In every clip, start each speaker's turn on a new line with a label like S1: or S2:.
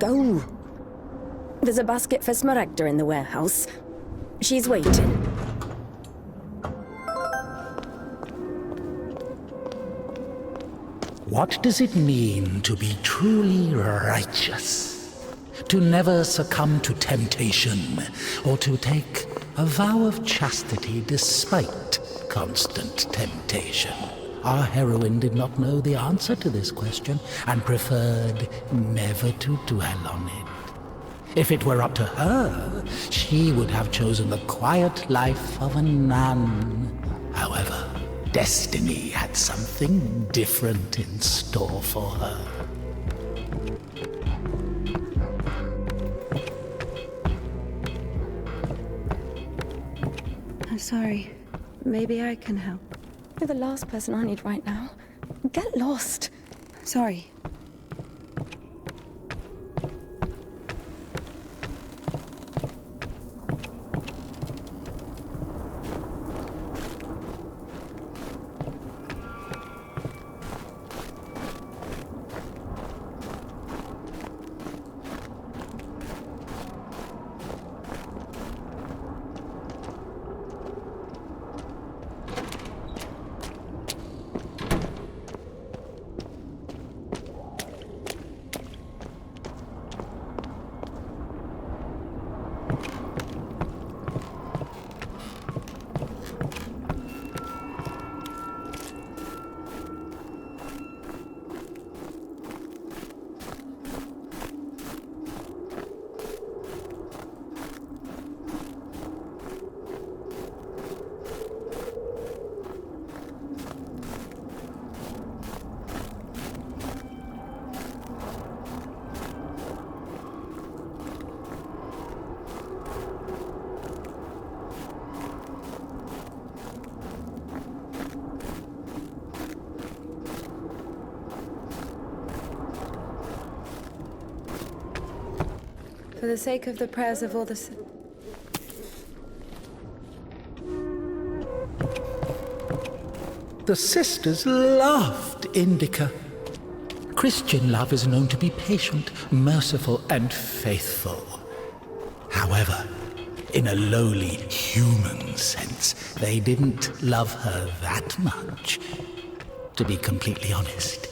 S1: Go. There's a basket for Smaragda in the warehouse. She's waiting.
S2: What does it mean to be truly righteous? To never succumb to temptation, or to take a vow of chastity despite constant temptation? Our heroine did not know the answer to this question and preferred never to dwell on it. If it were up to her, she would have chosen the quiet life of a nun. However, destiny had something different in store for her.
S1: I'm sorry. Maybe I can help. You're the last person I need right now. Get lost. Sorry. For the sake of the prayers of all the...
S2: The sisters loved Indika. Christian love is known to be patient, merciful, and faithful. However, in a lowly human sense, they didn't love her that much. To be completely honest,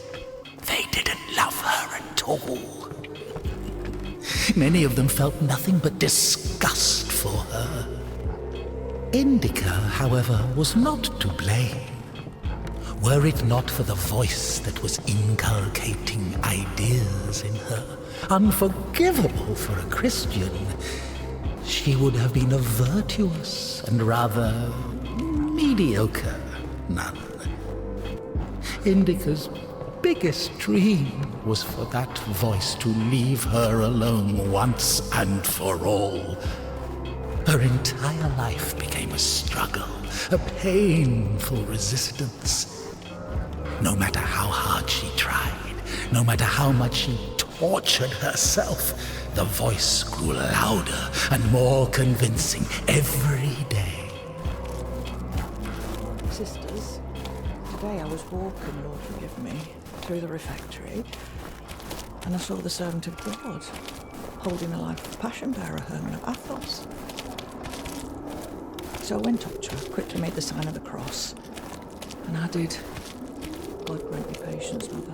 S2: they didn't love her at all. Many of them felt nothing but disgust for her. Indika, however, was not to blame. Were it not for the voice that was inculcating ideas in her, unforgivable for a Christian, she would have been a virtuous and rather mediocre nun. Indika's biggest dream was for that voice to leave her alone once and for all. Her entire life became a struggle, a painful resistance. No matter how hard she tried, no matter how much she tortured herself, the voice grew louder and more convincing every day.
S3: Sisters, today I was walking, Lord forgive me, through the refectory, and I saw the servant of God holding the life of Passion Bearer Herman of Athos. So I went up to her, quickly made the sign of the cross, and added, God grant you patience, Mother.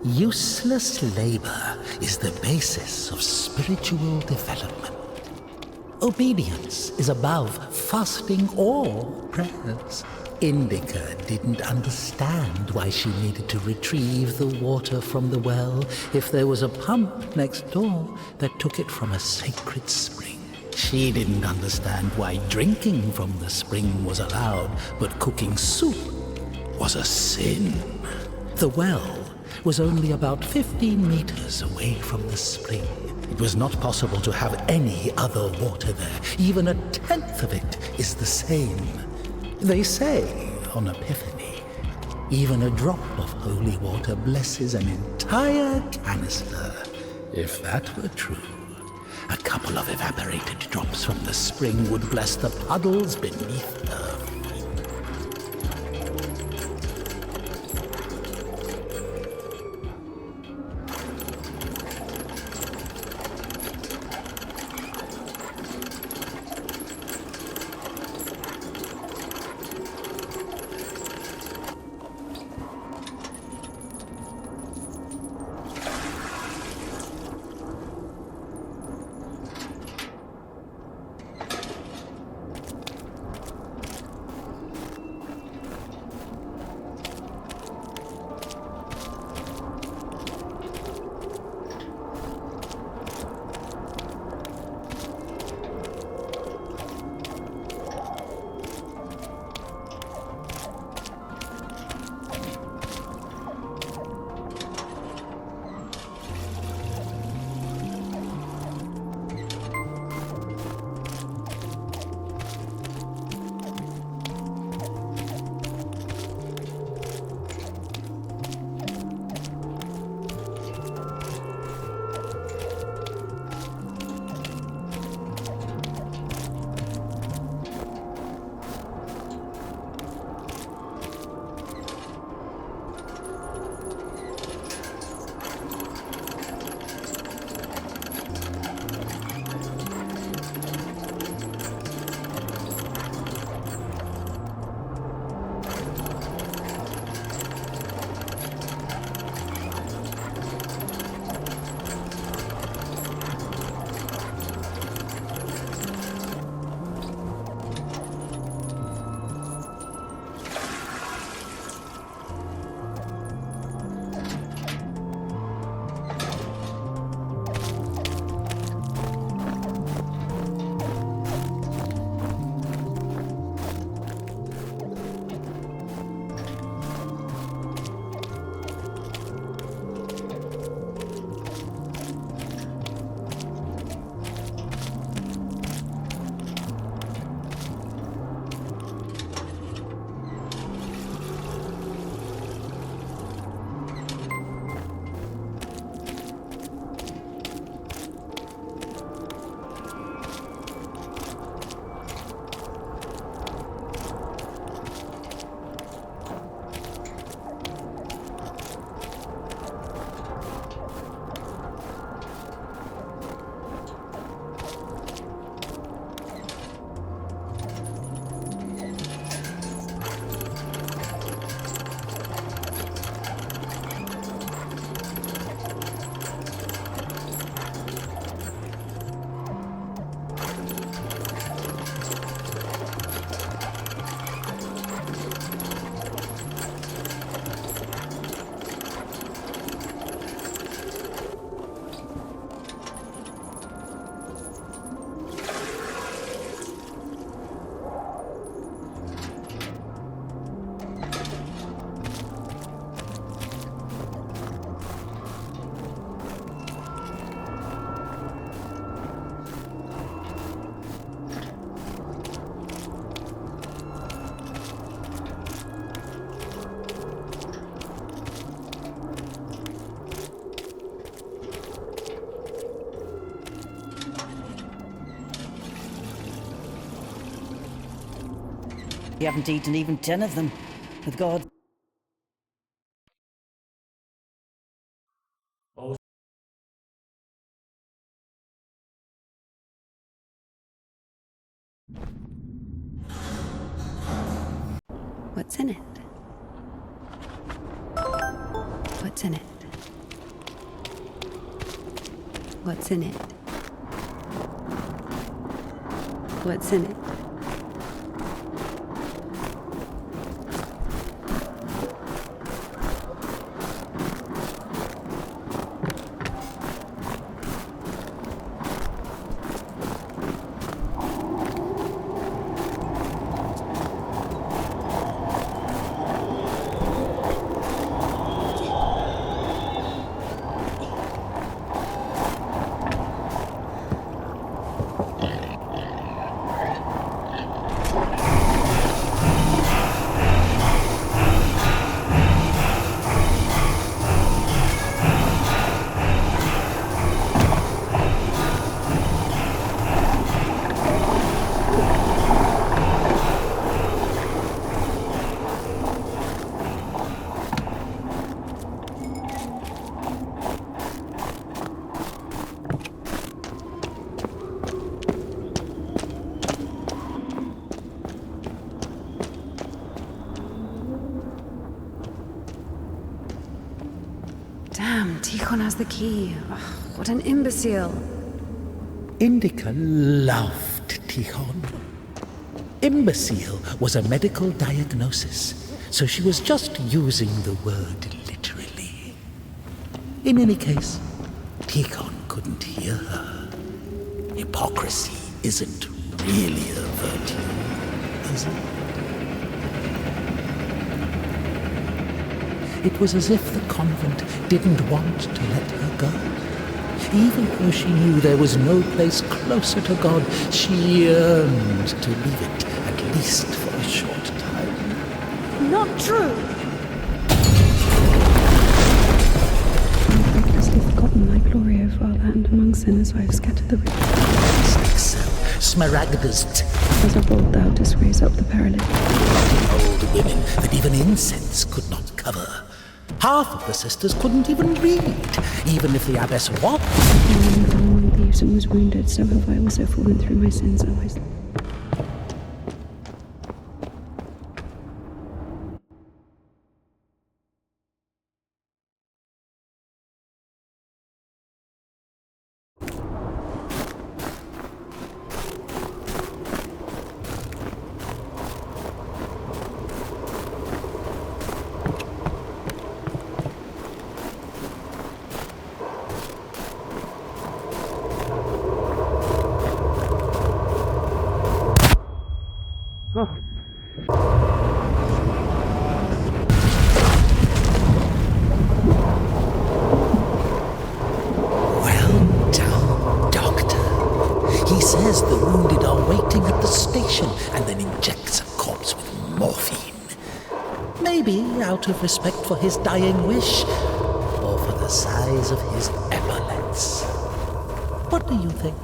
S2: Useless labor is the basis of spiritual development. Obedience is above fasting or prayers. Indika didn't understand why she needed to retrieve the water from the well if there was a pump next door that took it from a sacred spring. She didn't understand why drinking from the spring was allowed, but cooking soup was a sin. The well was only about 15 meters away from the spring. It was not possible to have any other water there. Even a tenth of it is the same. They say on Epiphany, even a drop of holy water blesses an entire canister. If that were true, a couple of evaporated drops from the spring would bless the puddles beneath her feet.
S4: You haven't eaten even 10 of them. With God.
S1: What's in it? What's in it? What's in it? What's in it? Damn, Tikhon has the key. Ugh, what an imbecile.
S2: Indika loved Tikhon. Imbecile was a medical diagnosis, so she was just using the word literally. In any case, Tikhon couldn't hear her. Hypocrisy isn't really a virtue, is it? It was as if the convent didn't want to let her go. Even though she knew there was no place closer to God, she yearned to leave it, at least for a short time.
S1: Not true!
S5: I've recklessly forgotten my glory over our land among sinners, I have scattered the rich.
S2: Like so, Smaragda's
S5: As of old thou didst raise up the paralytic.
S2: old women that even incense could not cover. Half of the sisters couldn't even read, even if the abbess walked.
S5: And fell among thieves and was wounded, so have I also fallen through my sins and my
S2: Well done, Doctor. He says the wounded are waiting at the station and then injects a corpse with morphine. Maybe out of respect for his dying wish, or for the size of his epaulets. What do you think?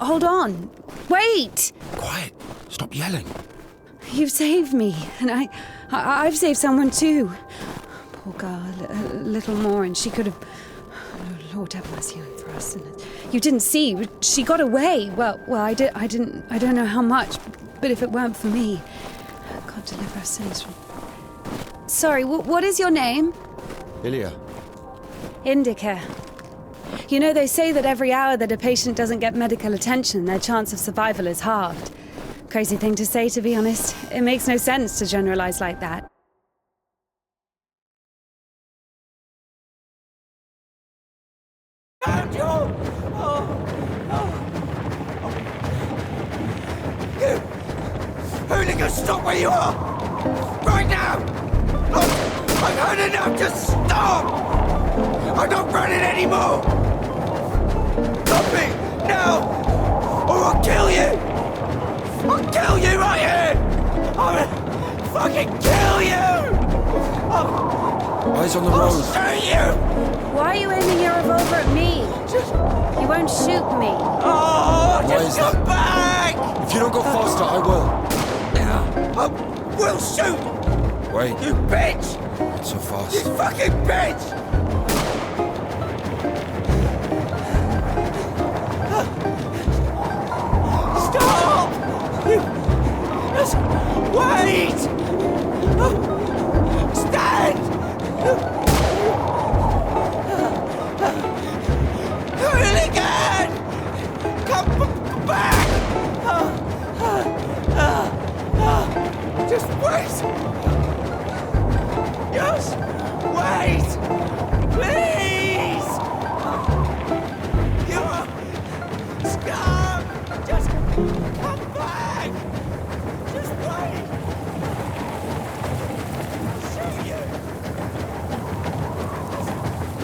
S1: Hold on. Wait!
S6: Quiet. Stop yelling.
S1: You've saved me, and I've saved someone too. Poor girl, a little more and she could have Oh, Lord have mercy on for us. You didn't see. She got away. Well, I don't know how much, but if it weren't for me, God deliver our sins from... Sorry, what is your name?
S6: Ilya.
S1: Indika. You know, they say that every hour that a patient doesn't get medical attention, their chance of survival is halved. Crazy thing to say, to be honest. It makes no sense to generalize like that.
S7: You! Hooligan, stop where you are! Right now! I've had enough! Just stop! I'm not running anymore! Stop it! Now! Or I'll kill you! I'll kill you right here! I'll fucking kill you!
S6: Eyes on the
S7: I'll
S6: road.
S7: shoot you!
S1: Why are you aiming your revolver at me? You won't shoot me.
S7: Oh,
S6: Why
S7: just
S6: is
S7: come
S6: that?
S7: back!
S6: If you don't go faster, I will.
S7: I will shoot!
S6: Wait,
S7: You bitch!
S6: not so
S7: You
S6: fast.
S7: fucking bitch! Stop! You... Just wait! Stand! Hooligan! Come back! Just wait! Just wait! Please! You're scum! Just come back! Just wait! I'll shoot you! Just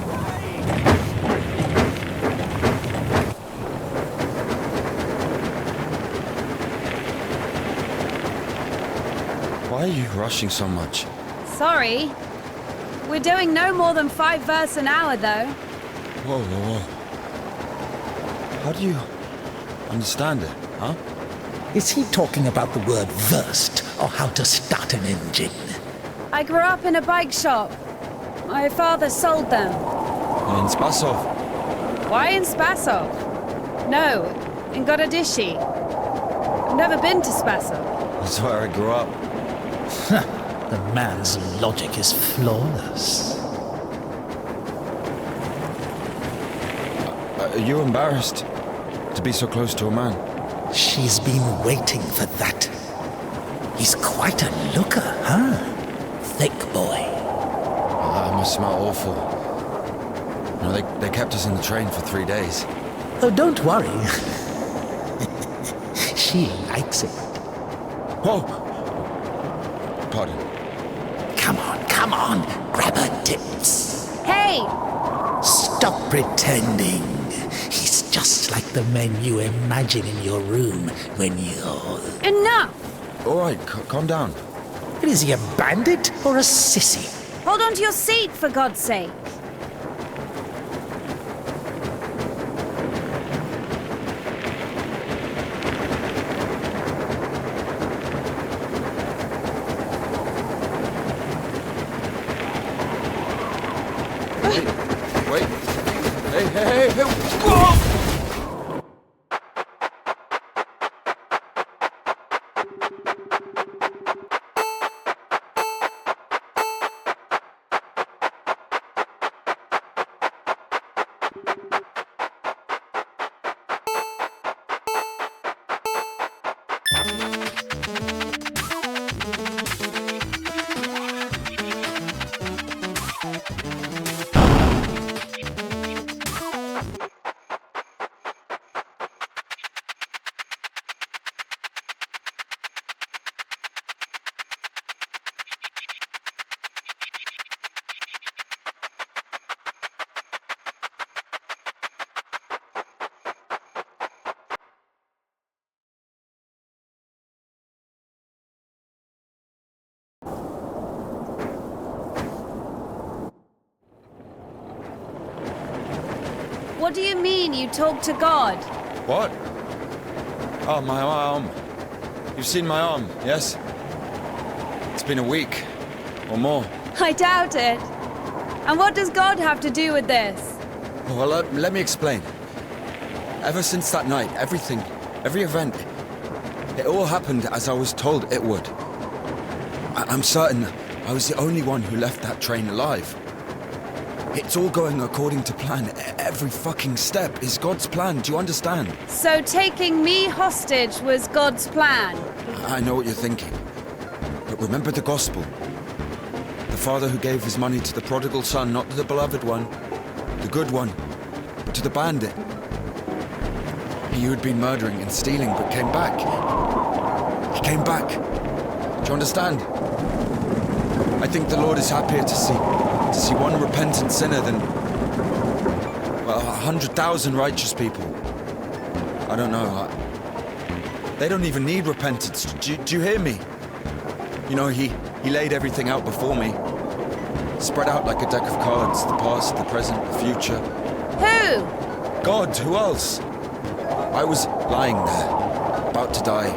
S7: wait!
S6: Why are you rushing so much?
S1: Sorry. We're doing no more than 5 verse an hour, though.
S6: Whoa, whoa, whoa. How do you understand it, huh?
S2: Is he talking about the word versed or how to start an engine?
S1: I grew up in a bike shop. My father sold them.
S6: In Spasov.
S1: Why in Spasov? No, in Gorodishi. I've never been to Spasov.
S6: That's where I grew up.
S2: The man's logic is flawless.
S6: Are you embarrassed to be so close to a man?
S2: She's been waiting for that. He's quite a looker, huh? Thick boy.
S6: I must smell awful. No, they kept us in the train for 3 days.
S2: Oh, don't worry. She likes it.
S6: Whoa! Pardon.
S2: Come on, grab her tips.
S1: Hey!
S2: Stop pretending. He's just like the men you imagine in your room when you're...
S1: Enough!
S6: All right, calm down.
S2: Is he a bandit or a sissy?
S1: Hold on to your seat, for God's sake.
S6: Wait. Hey. Whoa!
S1: What do you mean you talk to God?
S6: What? Oh, my arm. You've seen my arm, yes? It's been a week. Or more.
S1: I doubt it. And what does God have to do with this?
S6: Well, let me explain. Ever since that night, every event, it all happened as I was told it would. I'm certain I was the only one who left that train alive. It's all going according to plan. Every fucking step is God's plan, do you understand?
S1: So taking me hostage was God's plan?
S6: I know what you're thinking. But remember the gospel. The father who gave his money to the prodigal son, not to the beloved one, the good one, but to the bandit. He who had been murdering and stealing but came back. He came back. Do you understand? I think the Lord is happier to see one repentant sinner than, well, 100,000 righteous people. I don't know. They don't even need repentance. Do you hear me? You know, he laid everything out before me. Spread out like a deck of cards, the past, the present, the future.
S1: Who?
S6: God, who else? I was lying there, about to die.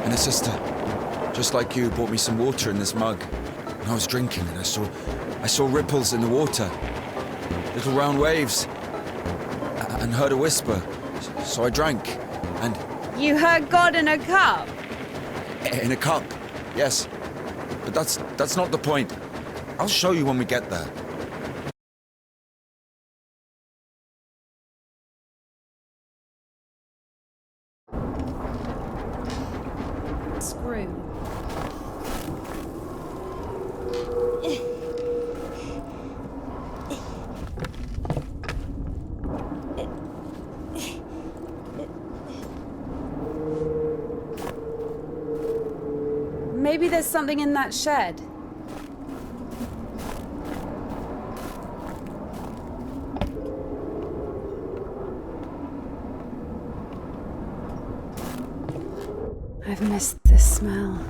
S6: And a sister, just like you, brought me some water in this mug. And I was drinking and I saw ripples in the water. Little round waves. And heard a whisper. So I drank. And...
S1: You heard God in a cup?
S6: In a cup, yes. But that's not the point. I'll show you when we get there.
S1: Screw. Maybe there's something in that shed. I've missed the smell.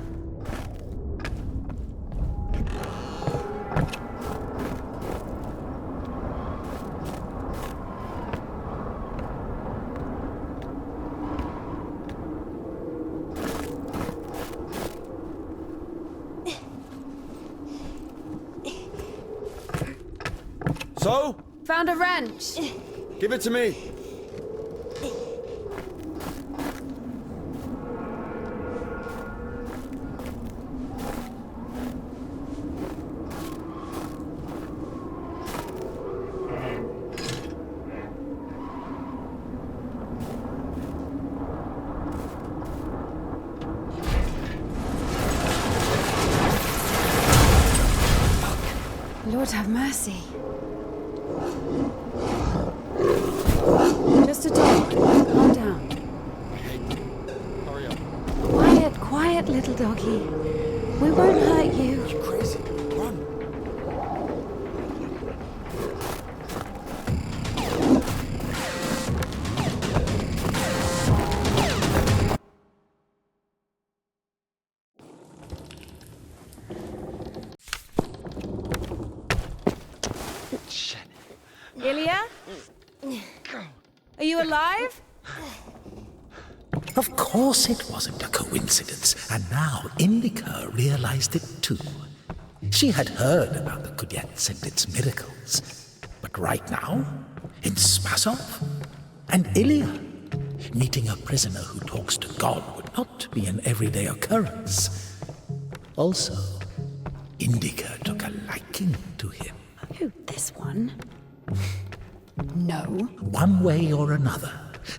S6: So?
S1: Found a wrench.
S6: Give it to me.
S1: Lord have mercy. Just a dog. Calm down.
S6: Hurry up.
S1: Quiet, quiet, little doggy. We won't hurt you.
S6: You crazy? Run.
S1: Ilya? Are you alive?
S2: Of course it wasn't a coincidence, and now Indika realized it too. She had heard about the Kudets and its miracles, but right now, in Spasov, and Ilya, meeting a prisoner who talks to God would not be an everyday occurrence. Also, Indika took a liking to him.
S1: Who, this one? No.
S2: One way or another,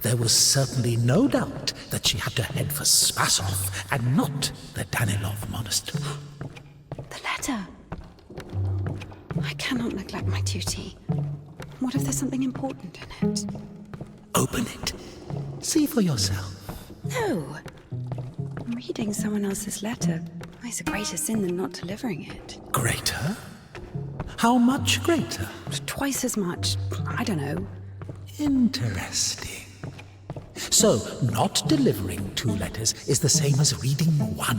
S2: there was certainly no doubt that she had to head for Spasov and not the Danilov monastery.
S1: The letter. I cannot neglect my duty. What if there's something important in it?
S2: Open it. See for yourself.
S1: No. Reading someone else's letter is a greater sin than not delivering it.
S2: Greater? How much greater?
S1: Twice as much. I don't know.
S2: Interesting. So, not delivering 2 letters is the same as reading 1.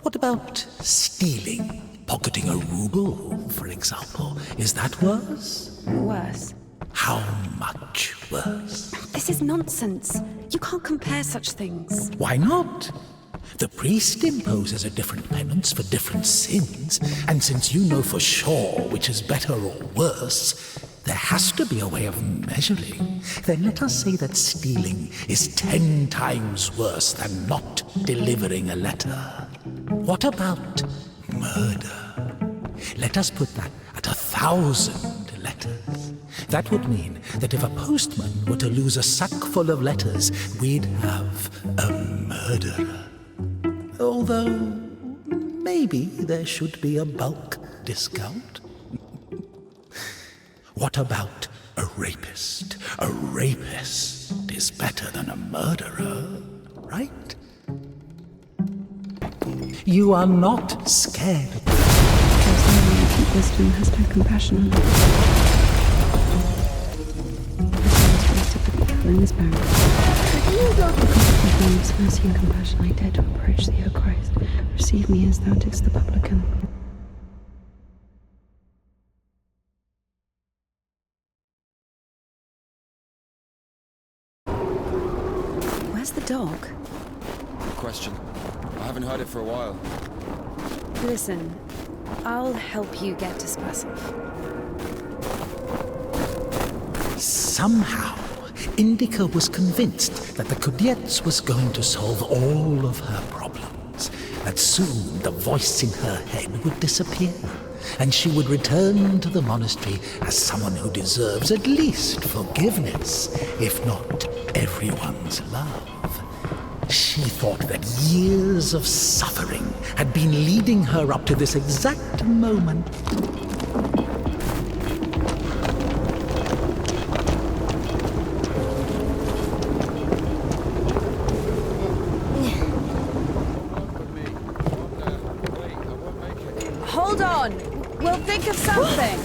S2: What about stealing? Pocketing a ruble, for example. Is that worse?
S1: Worse.
S2: How much worse?
S1: This is nonsense. You can't compare such things.
S2: Why not? The priest imposes a different penance for different sins, and since you know for sure which is better or worse, There has to be a way of measuring. Then let us say that stealing is 10 times worse than not delivering a letter. What about murder? Let us put that at 1,000 letters. That would mean that if a postman were to lose a sack full of letters, we'd have a murderer. Although, maybe there should be a bulk discount. What about a rapist? A rapist is better than a murderer, right? You are not scared.
S5: There's no way I think wisdom has no compassion on it. I was raised to put people in this barrel. Because of my boundless mercy and compassion, I dare to approach thee, O Christ. Receive me as thou didst the publican.
S1: Where's the dog?
S6: Good question. I haven't heard it for a while.
S1: Listen, I'll help you get to Spasov.
S2: Somehow, Indika was convinced that the Kudiets was going to solve all of her problems, that soon the voice in her head would disappear, and she would return to the monastery as someone who deserves at least forgiveness, if not everyone's love. She thought that years of suffering had been leading her up to this exact moment.
S1: Hold on! We'll think of something!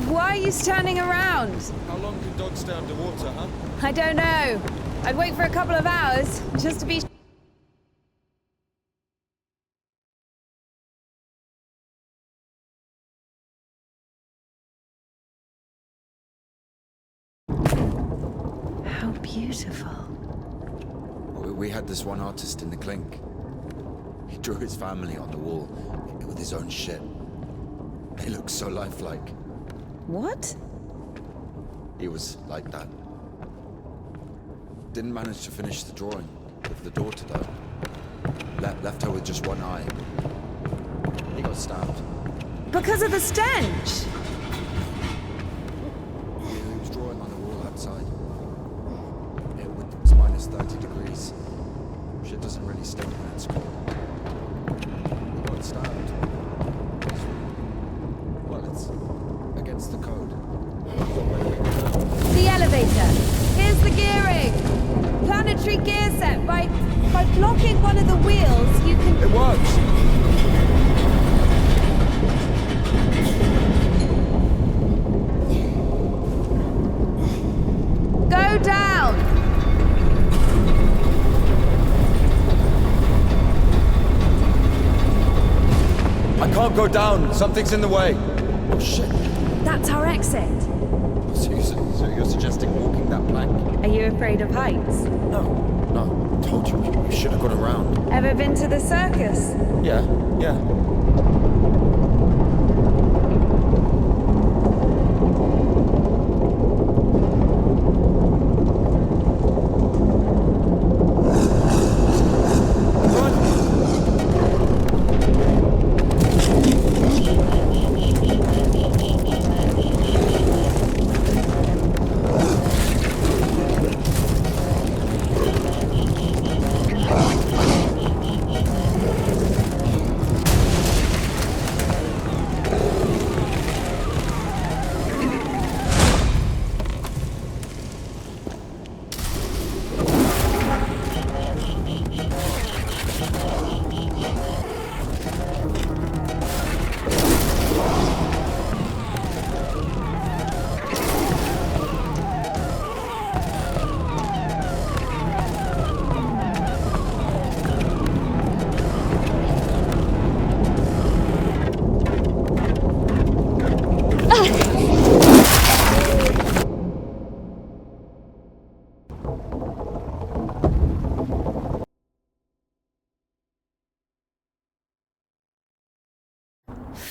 S1: Why are you standing around?
S6: How long can dogs stay underwater, huh?
S1: I don't know. I'd wait for a couple of hours, just to be... How beautiful.
S6: We had this one artist in the clink. He drew his family on the wall with his own shit. They look so lifelike.
S1: What?
S6: He was like that. Didn't manage to finish the drawing of the daughter, though. Left her with just one eye. He got stabbed.
S1: Because of the stench!
S6: He was drawing on the wall outside. It was minus 30 degrees. Shit doesn't really stink when it's cold. He got stabbed. Well, it's against the code.
S1: The elevator! Here's the gearing! Planetary gear set. By blocking one of the wheels, you can...
S6: It works!
S1: Go down!
S6: I can't go down. Something's in the way. Oh, shit.
S1: That's our exit.
S6: So you're suggesting walking that plank?
S1: Are you afraid of heights?
S6: No. Told you. You should have gone around.
S1: Ever been to the circus?
S6: Yeah.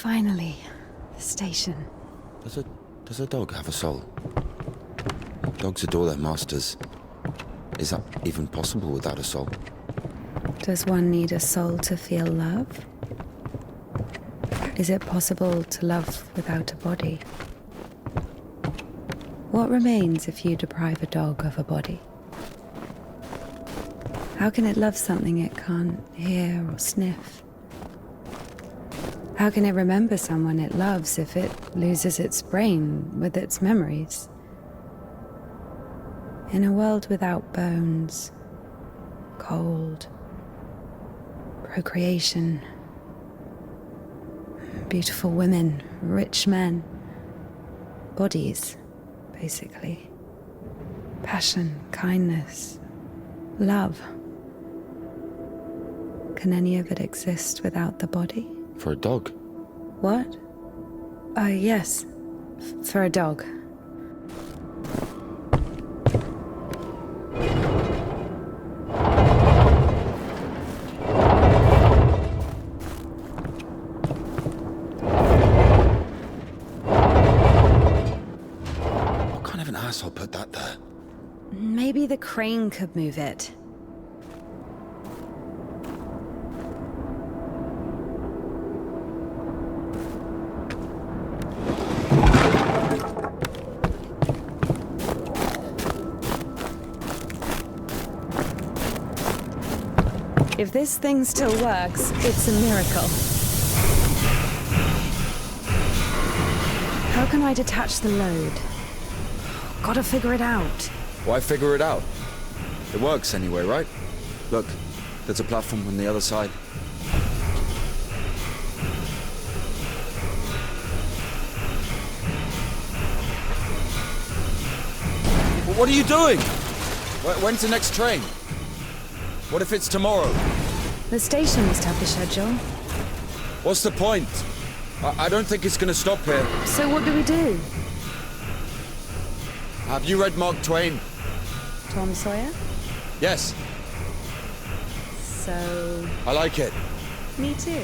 S1: Finally, the station.
S6: Does a dog have a soul? Dogs adore their masters. Is that even possible without a soul?
S1: Does one need a soul to feel love? Is it possible to love without a body? What remains if you deprive a dog of a body? How can it love something it can't hear or sniff? How can it remember someone it loves if it loses its brain with its memories? In a world without bones, cold, procreation, beautiful women, rich men, bodies, basically. Passion, kindness, love. Can any of it exist without the body?
S6: For a dog?
S1: What? Yes. For a dog.
S6: What kind of an asshole put that there?
S1: Maybe the crane could move it. If this thing still works, it's a miracle. How can I detach the load? Gotta figure it out.
S6: Why figure it out? It works anyway, right? Look, there's a platform on the other side. What are you doing? When's the next train? What if it's tomorrow?
S1: The station must have the schedule.
S6: What's the point? I don't think it's gonna stop here.
S1: So what do we do?
S6: Have you read Mark Twain?
S1: Tom Sawyer?
S6: Yes,
S1: So...
S6: I like it.
S1: me too.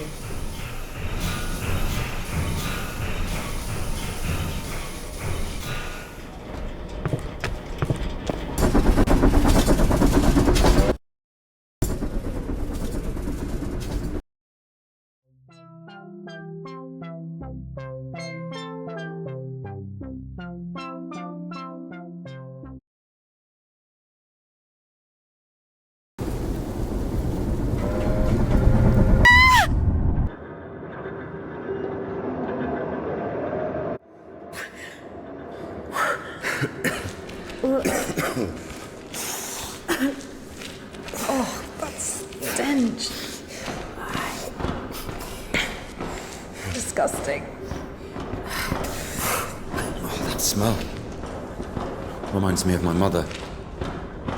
S1: Oh, that stench. Disgusting.
S6: Oh, that smell. Reminds me of my mother.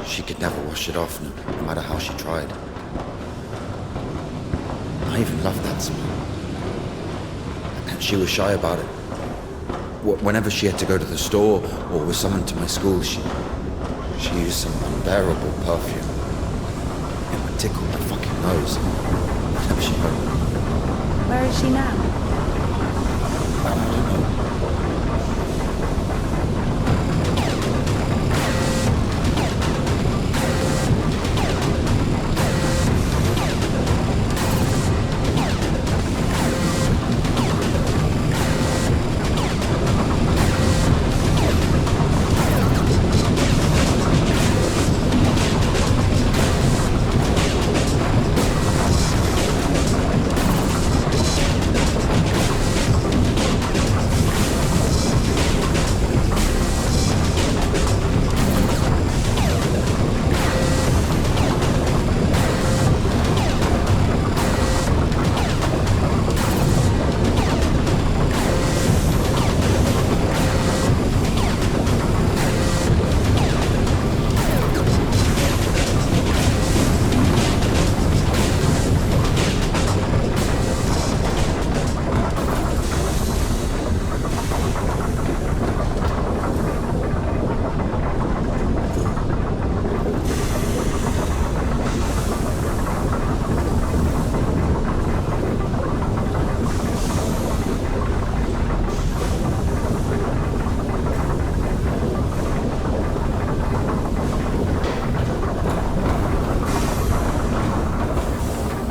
S6: She could never wash it off, no matter how she tried. I even loved that smell. And she was shy about it. Whenever she had to go to the store or was summoned to my school, she used some unbearable perfume. It would tickle my fucking nose whenever she heard it.
S1: Where is she now?
S6: I don't know.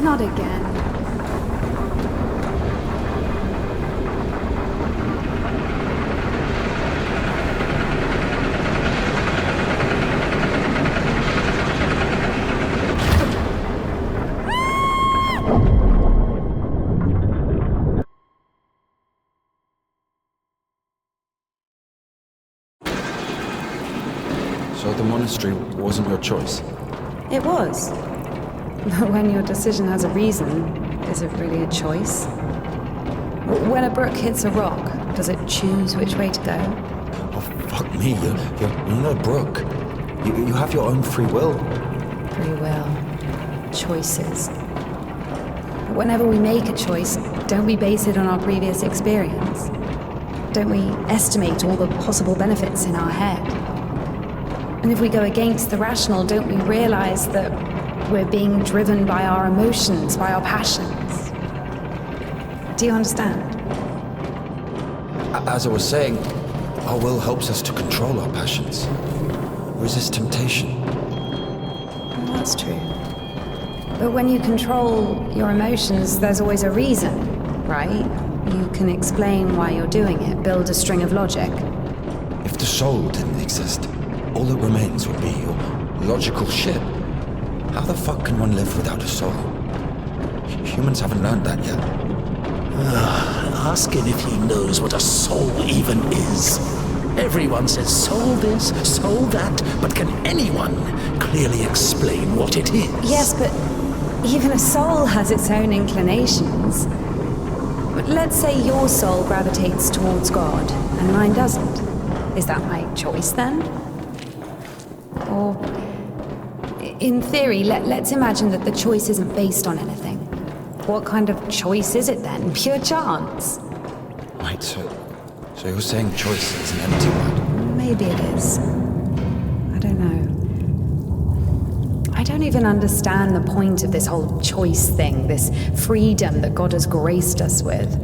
S1: Not again.
S6: So the monastery wasn't your choice?
S1: It was. But when your decision has a reason, is it really a choice? When a brook hits a rock, does it choose which way to go?
S6: Oh, fuck me, you're not a brook. You have your own free will.
S1: Free will. Choices. But whenever we make a choice, don't we base it on our previous experience? Don't we estimate all the possible benefits in our head? And if we go against the rational, don't we realize that we're being driven by our emotions, by our passions? Do you understand?
S6: As I was saying, our will helps us to control our passions, resist temptation.
S1: Well, that's true. But when you control your emotions, there's always a reason, right? You can explain why you're doing it, build a string of logic.
S6: If the soul didn't exist, all that remains would be your logical shit. How the fuck can one live without a soul? Humans haven't learned that yet.
S2: Ask him if he knows what a soul even is. Everyone says soul this, soul that, but can anyone clearly explain what it is?
S1: Yes, but even a soul has its own inclinations. But let's say your soul gravitates towards God, and mine doesn't. Is that my choice then? Or, in theory, let's imagine that the choice isn't based on anything. What kind of choice is it then? Pure chance?
S6: Right, so you're saying choice is an empty word?
S1: Maybe it is. I don't know. I don't even understand the point of this whole choice thing, this freedom that God has graced us with.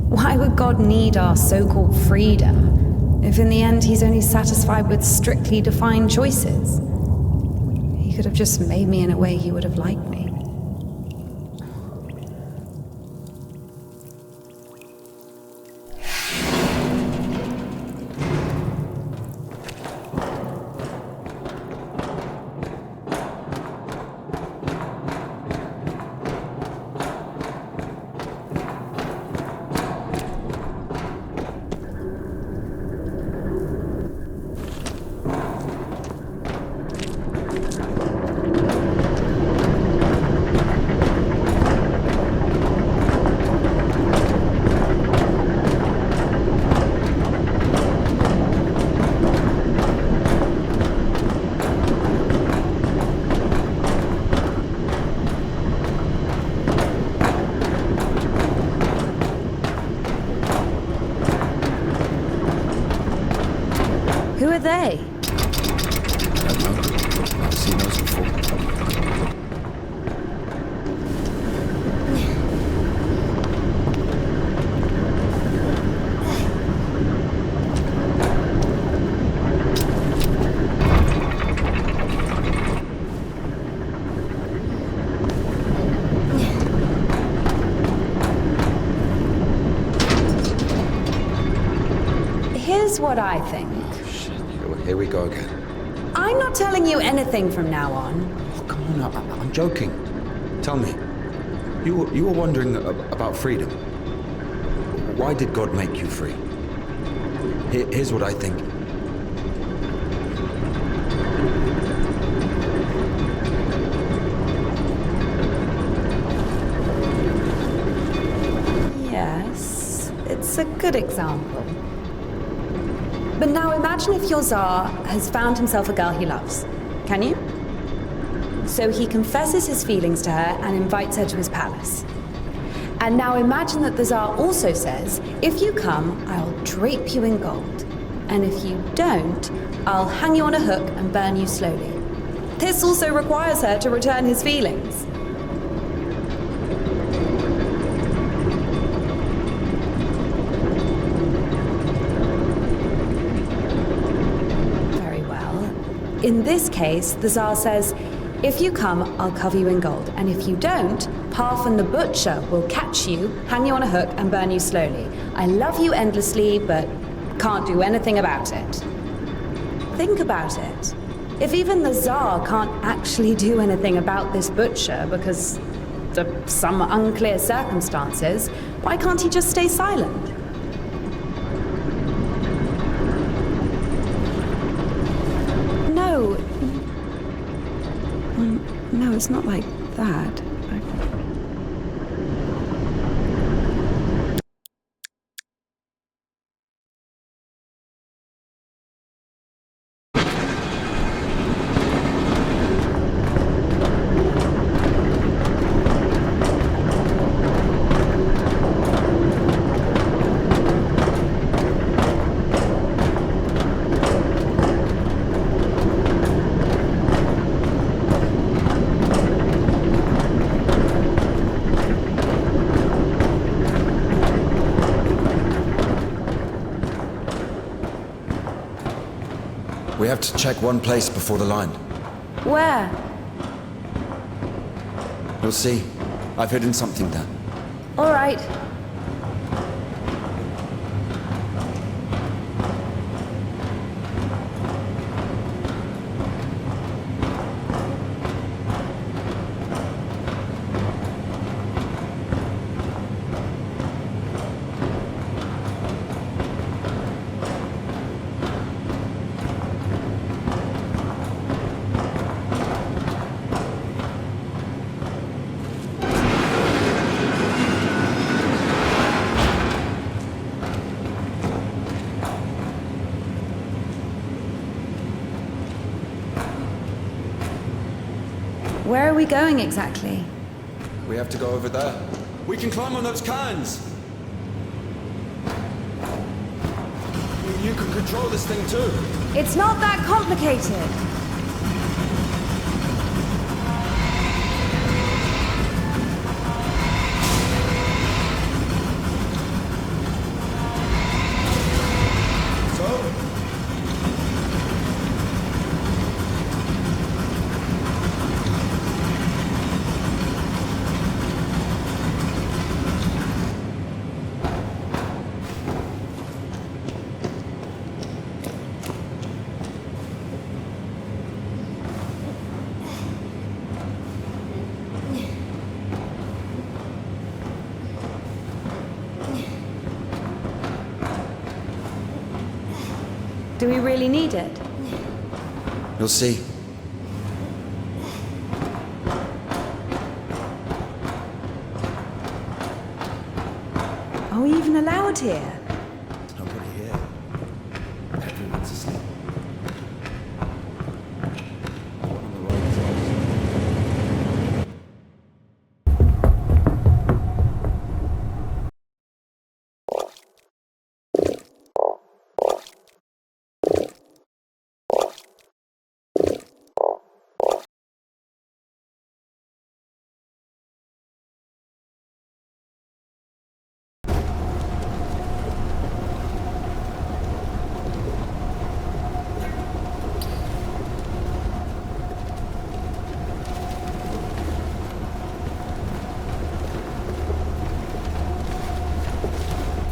S1: Why would God need our so-called freedom if in the end he's only satisfied with strictly defined choices? He could have just made me in a way he would have liked me. Who are they?
S6: I don't know. I've seen those before.
S1: Here's what I think.
S6: Here we go again.
S1: I'm not telling you anything from now on.
S6: Oh, come on, I'm joking. Tell me, you were wondering about freedom. Why did God make you free? Here's what I think.
S1: Yes, it's a good example. But now imagine if your Tsar has found himself a girl he loves. Can you? So he confesses his feelings to her and invites her to his palace. And now imagine that the Tsar also says, if you come, I'll drape you in gold. And if you don't, I'll hang you on a hook and burn you slowly. This also requires her to return his feelings. In this case, the Tsar says, If you come, I'll cover you in gold, and if you don't, Parfin the Butcher will catch you, hang you on a hook, and burn you slowly. I love you endlessly, but can't do anything about it. Think about it. If even the Tsar can't actually do anything about this butcher because of some unclear circumstances, why can't he just stay silent? No.
S5: No, it's not like that.
S6: We have to check one place before the line.
S1: Where?
S6: You'll see. I've hidden something there.
S1: All right. Where are we going exactly?
S6: We have to go over there. We can climb on those cans! You can control this thing too.
S1: It's not that complicated. Do we really need it?
S6: You'll see.
S1: Are we even allowed here?
S6: Nobody here. Everyone's asleep.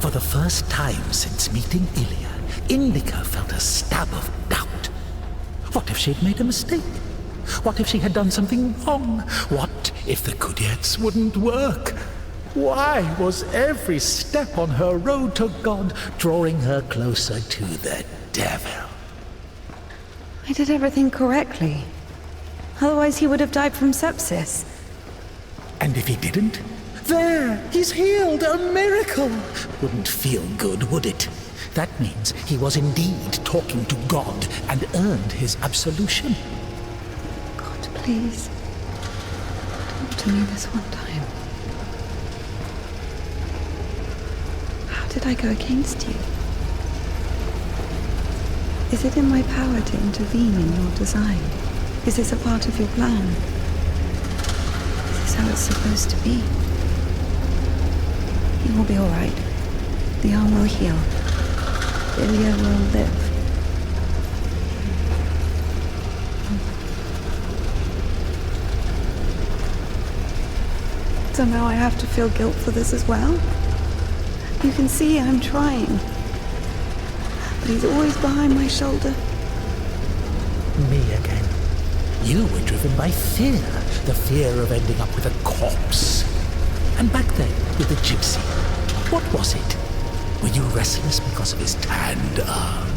S2: For the first time since meeting Ilya, Indika felt a stab of doubt. What if she'd made a mistake? What if she had done something wrong? What if the Kudyets wouldn't work? Why was every step on her road to God drawing her closer to the devil?
S1: I did everything correctly. Otherwise he would have died from sepsis.
S2: And if he didn't? There! He's healed! A miracle! Wouldn't feel good, would it? That means he was indeed talking to God and earned his absolution.
S5: God, please. Talk to me this one time. How did I go against you? Is it in my power to intervene in your design? Is this a part of your plan? Is this how it's supposed to be? You will be all right. The arm will heal. Ilya will live. So now I have to feel guilt for this as well? You can see I'm trying. But he's always behind my shoulder.
S2: Me again. You were driven by fear. The fear of ending up with a corpse. And back then, with the gypsy, what was it? Were you restless because of his tanned arms?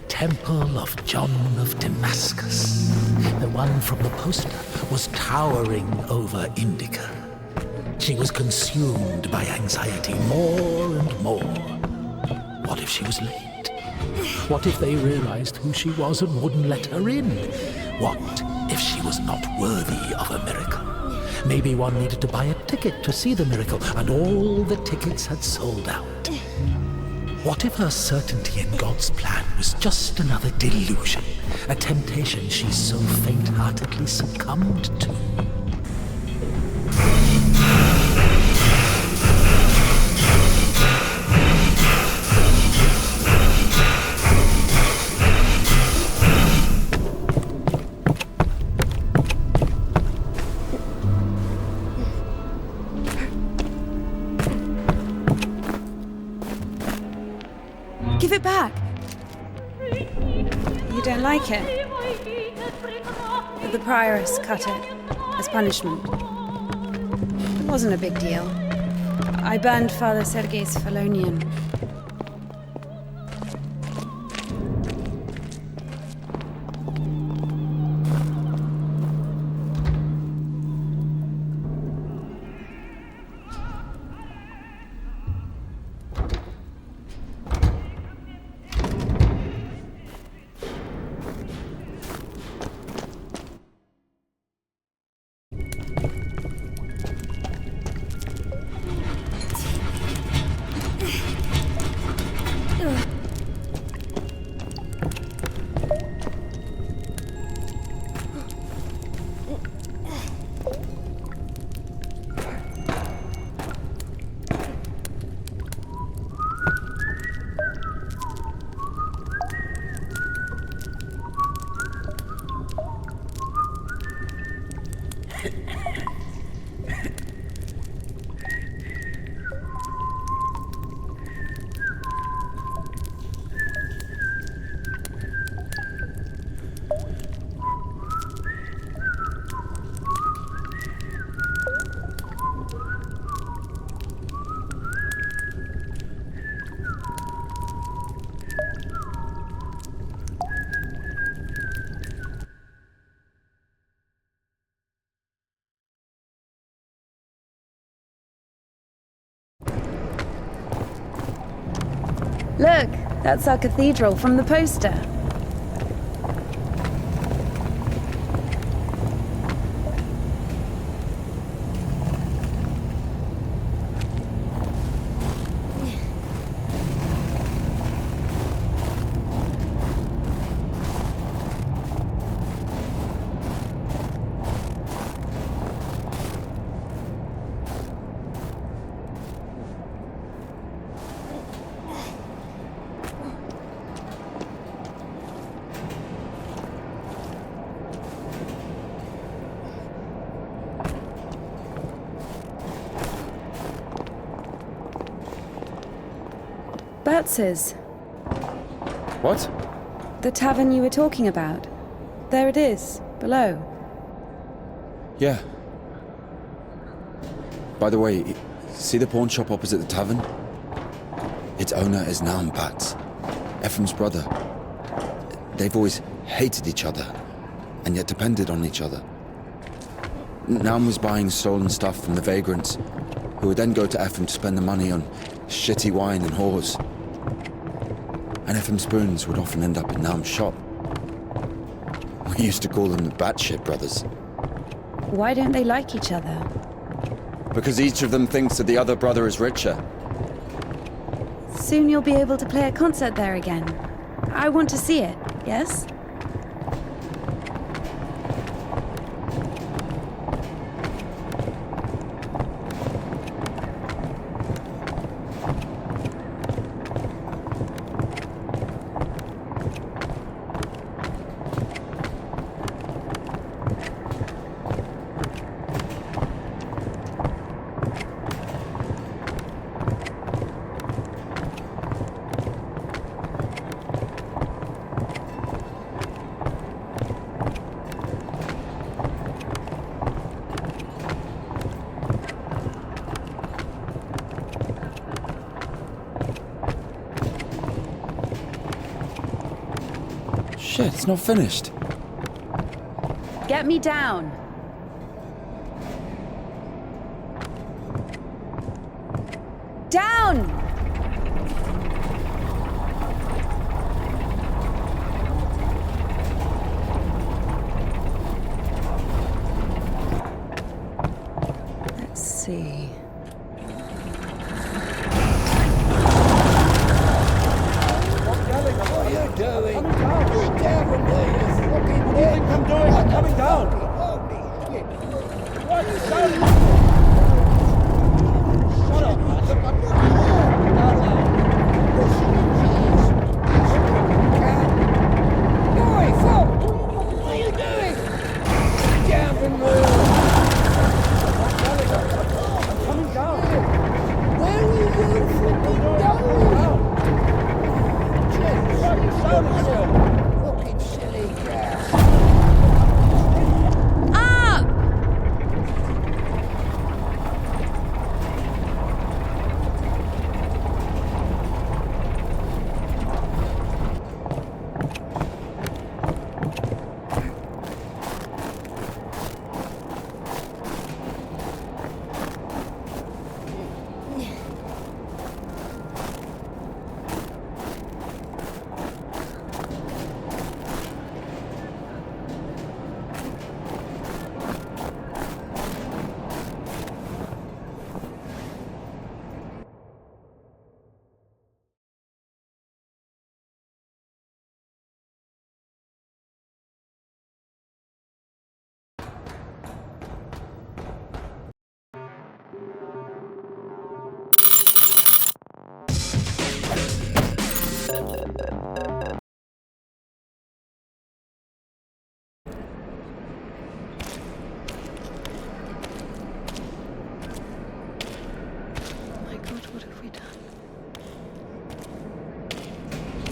S2: Temple of John of Damascus. The one from the poster was towering over Indika. She was consumed by anxiety more and more. What if she was late? What if they realized who she was and wouldn't let her in? What if she was not worthy of a miracle? Maybe one needed to buy a ticket to see the miracle, and all the tickets had sold out. What if her certainty in God's plan was just another delusion, a temptation she so faint-heartedly succumbed to?
S1: Give it back. You don't like it? The prioress cut it as punishment. It wasn't a big deal. I burned Father Sergei's Felonian. Look, That's our cathedral from the poster. Batz's.
S6: What?
S1: The tavern you were talking about. There it is, below.
S6: Yeah. By the way, see the pawn shop opposite the tavern? Its owner is Naum Batz, Ephraim's brother. They've always hated each other, and yet depended on each other. Naum was buying stolen stuff from the vagrants, who would then go to Ephraim to spend the money on shitty wine and whores. And Ephraim's spoons would often end up in Naum's shop. We used to call them the Batshit brothers.
S1: Why don't they like each other?
S6: Because each of them thinks that the other brother is richer.
S1: Soon you'll be able to play a concert there again. I want to see it, yes?
S6: Shit, it's not finished.
S1: Get me down. Down! Let's see.
S7: What are you doing? Get down from there, you fucking what do you think I'm doing? I'm coming down. Holy shit. What are you saying? Shut up, man. Look, I'm Boy, Phil! What are you doing? Get down from there. I'm coming down. Where are you fucking going? What are you shouting for? Fucking silly grass.
S1: Up! My God, what have we done?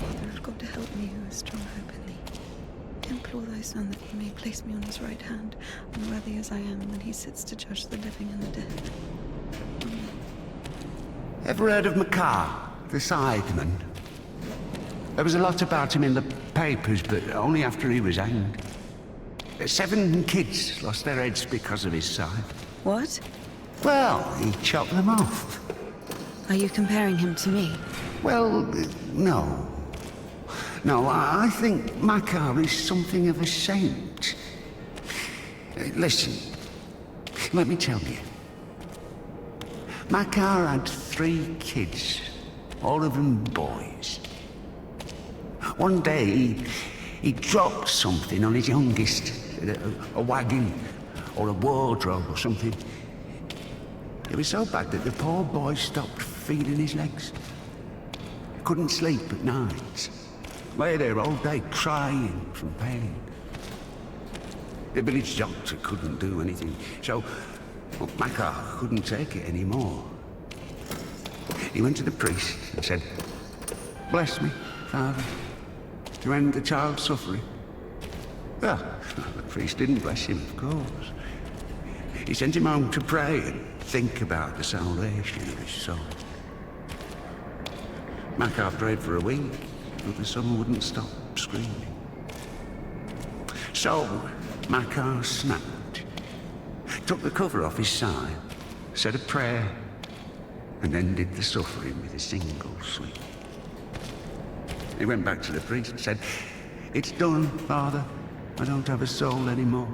S1: Father of God, to help me who has strong hope in thee. Implore thy Son that he may place me on his right hand, unworthy as I am, when he sits to judge the living and the dead. Amen.
S8: Ever heard of McCarr, the sideman? There was a lot about him in the papers, but only after he was hanged. 7 kids lost their heads because of his side.
S1: What?
S8: Well, he chopped them off.
S1: Are you comparing him to me?
S8: Well, no. No, I think Makar is something of a saint. Listen, let me tell you. Makar had 3 kids, all of them boys. One day, he dropped something on his youngest, a wagon or a wardrobe or something. It was so bad that the poor boy stopped feeding his legs. Couldn't sleep at night. Lay there all day crying from pain. The village doctor couldn't do anything, so Makar couldn't take it anymore. He went to the priest and said, "Bless me, Father, to end the child's suffering." Well, the priest didn't bless him, of course. He sent him home to pray and think about the salvation of his soul. Makar prayed for a week, but the son wouldn't stop screaming. So, Makar snapped, took the cover off his side, said a prayer, and ended the suffering with a single sweep. He went back to the priest and said, "It's done, Father. I don't have a soul anymore.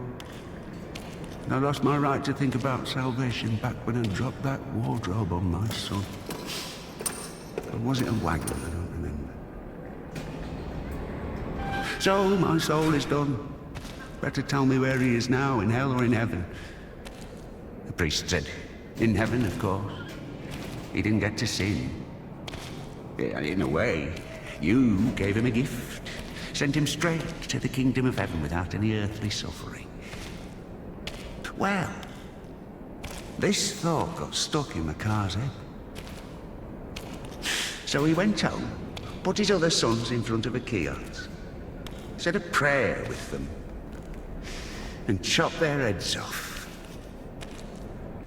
S8: I lost my right to think about salvation back when I dropped that wardrobe on my son. Or was it a wagon? I don't remember. So, my soul is done. Better tell me where he is now, in hell or in heaven." The priest said, "In heaven, of course. He didn't get to sin. In a way, you gave him a gift. Sent him straight to the kingdom of heaven without any earthly suffering." Well, this thought got stuck in Makar's head. So he went home, put his other sons in front of a kiosk, said a prayer with them, and chopped their heads off.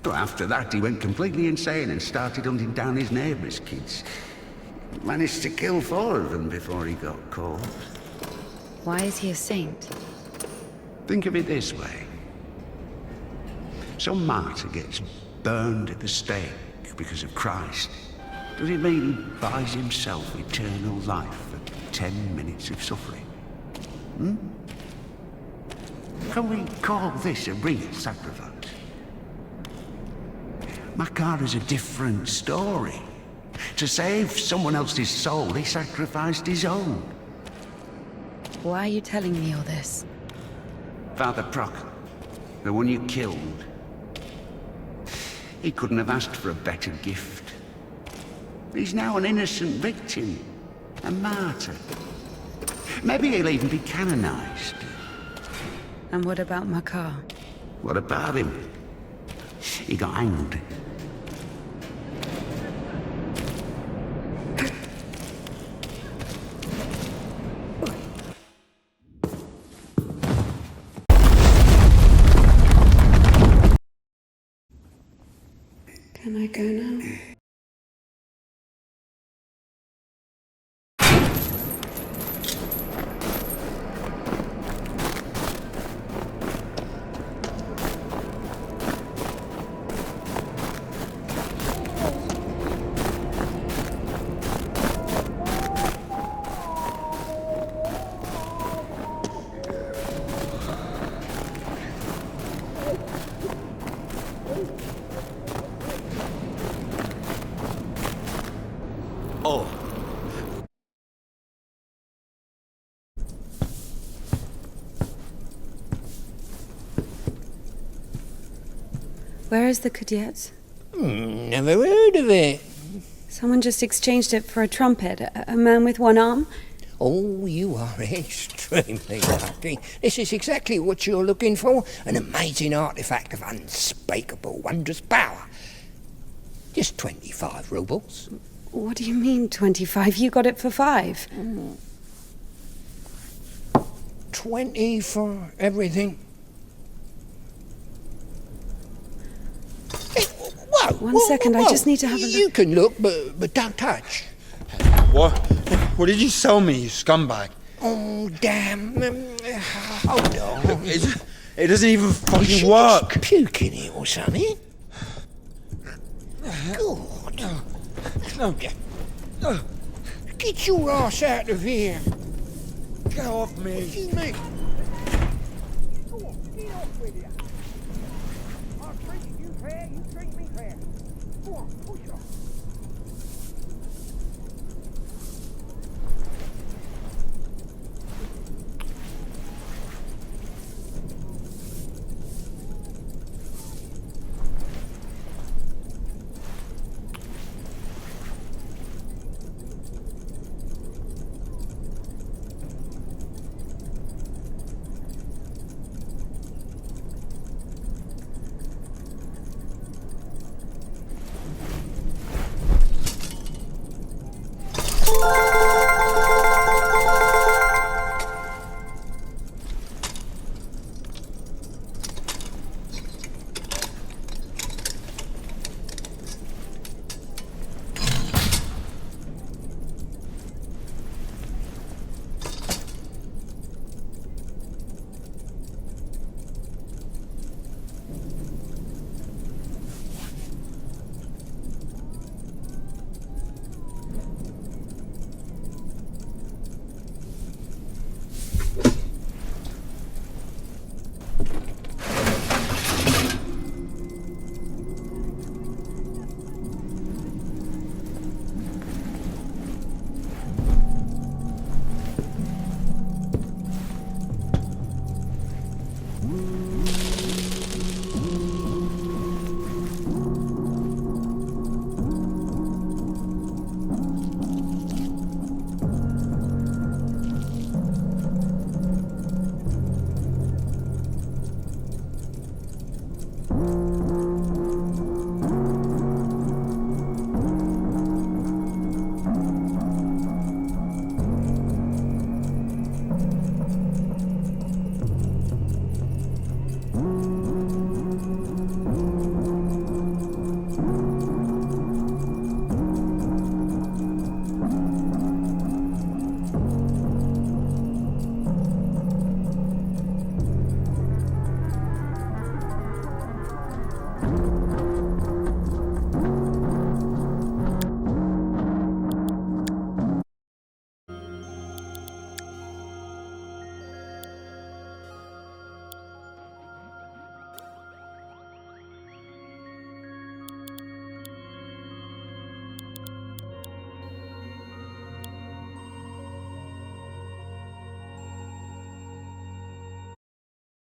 S8: But after that, he went completely insane and started hunting down his neighbours' kids. Managed to kill 4 of them before he got caught.
S1: Why is he a saint?
S8: Think of it this way. Some martyr gets burned at the stake because of Christ. Does it mean he buys himself eternal life for 10 minutes of suffering? Can we call this a real sacrifice? Makar is a different story. To save someone else's soul, he sacrificed his own.
S1: Why are you telling me all this?
S8: Father Proc, the one you killed, he couldn't have asked for a better gift. He's now an innocent victim, a martyr. Maybe he'll even be canonized.
S1: And what about Makar?
S8: What about him? He got hanged.
S5: Can I go now?
S6: Oh.
S1: Where is the cadet?
S9: Never heard of it.
S1: Someone just exchanged it for a trumpet. A man with one arm?
S9: Oh, you are extremely lucky. This is exactly what you're looking for. An amazing artifact of unspeakable, wondrous power. Just 25 rubles.
S1: What do you mean, 25? You got it for 5.
S9: 20 for everything. Hey, whoa!
S1: One second, I just need to have a look.
S9: You can look, but don't touch.
S6: What? What did you sell me, you scumbag?
S9: Oh, damn. Hold on.
S6: It doesn't even fucking
S9: You
S6: work.
S9: just puke in it or something. God. Get your ass out of here.
S6: Get off me!
S9: Excuse me! Go on, get off with you! I've treated you fair, you treat me fair. Go on, push off.